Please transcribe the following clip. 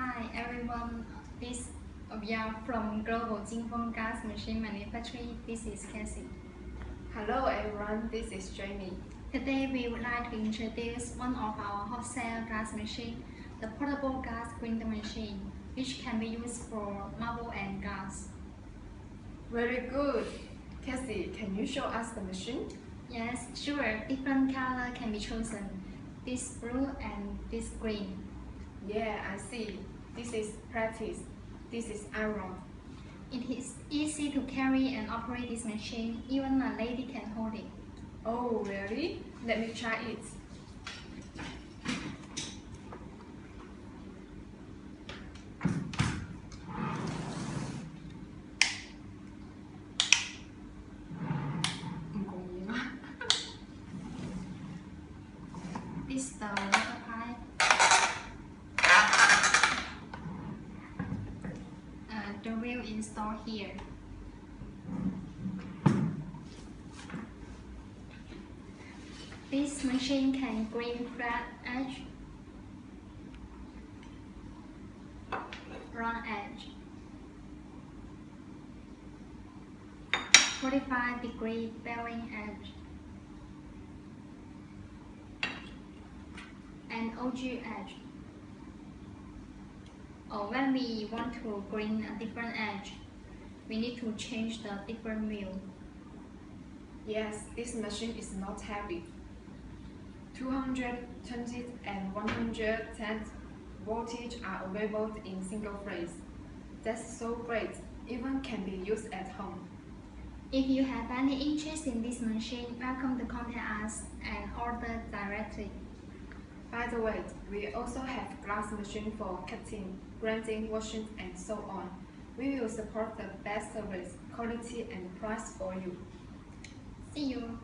Hi everyone, we are from Global Jinfeng Gas Machine Manufacturing. This is Cassie. Hello everyone, this is Jamie. Today we would like to introduce one of our wholesale gas machine, the portable gas grinder machine, which can be used for marble and gas. Very good. Cassie, can you show us the machine? Yes, sure. Different color can be chosen. This blue and this green. Yeah, I see. This is practice. This is iron. It is easy to carry and operate this machine. Even a lady can hold it. Oh, really? Let me try it. This is the water pipe. The wheel installed here. This machine can grind flat edge, round edge, 45-degree bearing edge, and OG edge. Or when we want to grind a different edge, we need to change the different wheel. Yes, this machine is not heavy. 220 and 110 voltage are available in single phase. That's so great, even can be used at home. If you have any interest in this machine, welcome to contact us and order directly. By the way, we also have glass machine for cutting, grinding, washing, and so on. We will support the best service, quality, and price for you. See you!